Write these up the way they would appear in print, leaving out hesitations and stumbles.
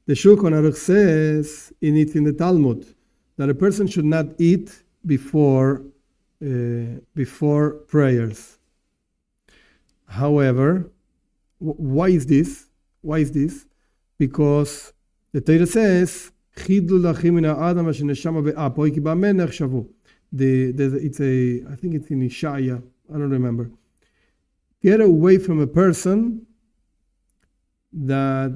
The Shulchan Aruch says in the Talmud that a person should not eat before prayers. However, why is this? Because the Torah says, I think it's in Ishaya, I don't remember. Get away from a person that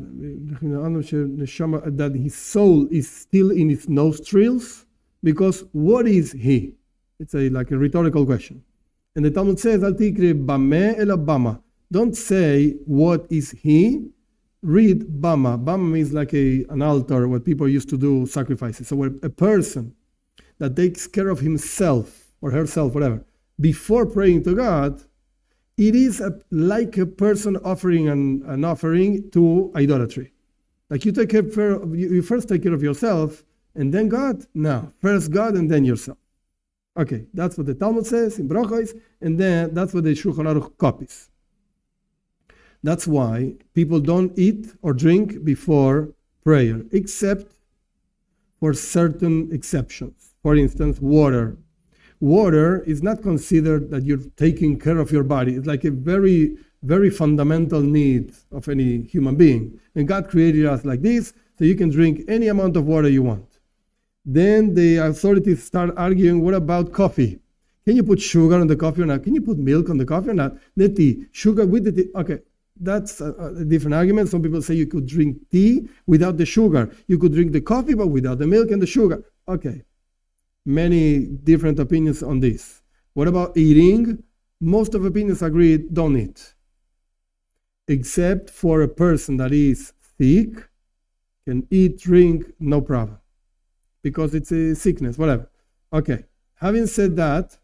his soul is still in his nostrils, because what is he? It's like a rhetorical question. And the Talmud says, Al tikre bameh ela bama. Don't say what is he, read bama. Bama means like an altar where people used to do sacrifices. So a person that takes care of himself or herself, whatever, before praying to God, it is like a person offering an offering to idolatry. Like you first take care of yourself and then God? No, first God and then yourself. Okay, that's what the Talmud says in Brachos, and then that's what the Shulchan Aruch copies. That's why people don't eat or drink before prayer, except for certain exceptions. For instance, water. Water is not considered that you're taking care of your body. It's like a very, very fundamental need of any human being. And God created us like this, so you can drink any amount of water you want. Then the authorities start arguing, what about coffee? Can you put sugar on the coffee or not? Can you put milk on the coffee or not? The tea, sugar with the tea. Okay, that's a different argument. Some people say you could drink tea without the sugar. You could drink the coffee, but without the milk and the sugar. Okay, many different opinions on this. What about eating? Most of opinions agree, don't eat. Except for a person that is sick, can eat, drink, no problem. Because it's a sickness, whatever. Okay. Having said that,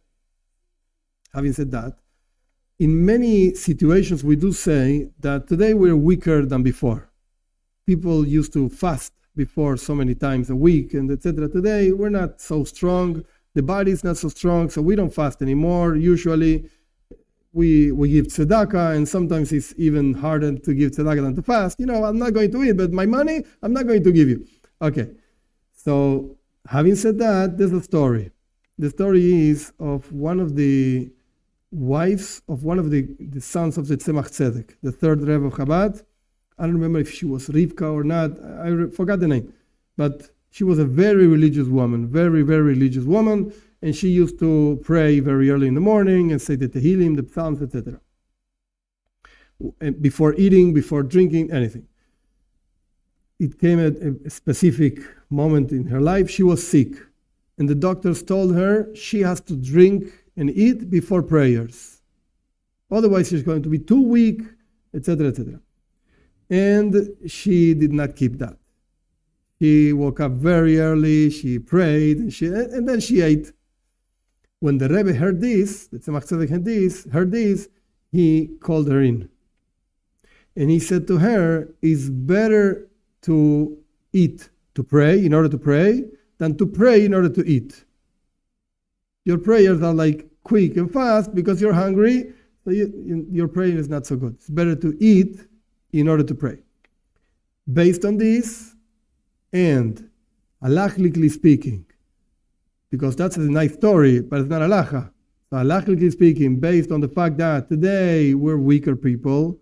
in many situations we do say that today we're weaker than before. People used to fast before so many times a week and etc. Today we're not so strong. The body is not so strong, so we don't fast anymore. Usually we give tzedakah, and sometimes it's even harder to give tzedakah than to fast. I'm not going to eat, but my money, I'm not going to give you. Okay. So, having said that, there's a story. The story is of one of the wives of one of the sons of the Tzemach Tzedek, the third Rebbe of Chabad. I don't remember if she was Rivka or not. I forgot the name. But she was a very religious woman, very, very religious woman. And she used to pray very early in the morning and say the Tehillim, the Psalms, etc. And before eating, before drinking, anything. It came at a specific moment in her life. She was sick, and the doctors told her she has to drink and eat before prayers. Otherwise, she's going to be too weak, etc., etc. And she did not keep that. She woke up very early, she prayed, and then she ate. When the Rebbe heard this, the Tzemach Tzedek heard this, he called her in. And he said to her, it's better to eat, to pray, in order to pray, than to pray in order to eat. Your prayers are like quick and fast because you're hungry, so your praying is not so good. It's better to eat in order to pray. Based on this, and halachically speaking, because that's a nice story, but it's not halacha. So halachically speaking, based on the fact that today we're weaker people,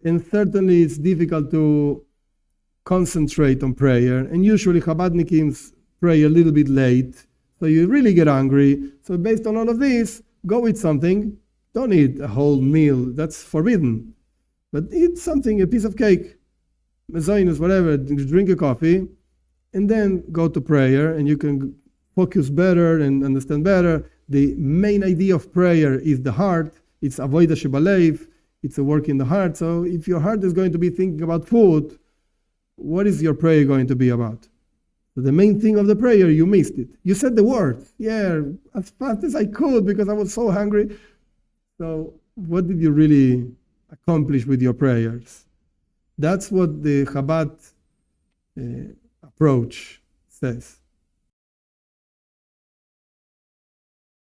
and certainly it's difficult to concentrate on prayer, and usually Chabadnikims pray a little bit late, so you really get hungry. So based on all of this, go eat something. Don't eat a whole meal, that's forbidden. But eat something, a piece of cake, mezainis, whatever, drink a coffee, and then go to prayer, and you can focus better and understand better. The main idea of prayer is the heart. It's avodah shebalev. It's a work in the heart. So if your heart is going to be thinking about food, what is your prayer going to be about? So the main thing of the prayer, you missed it. You said the words, as fast as I could because I was so hungry. So what did you really accomplish with your prayers? That's what the Chabad approach says.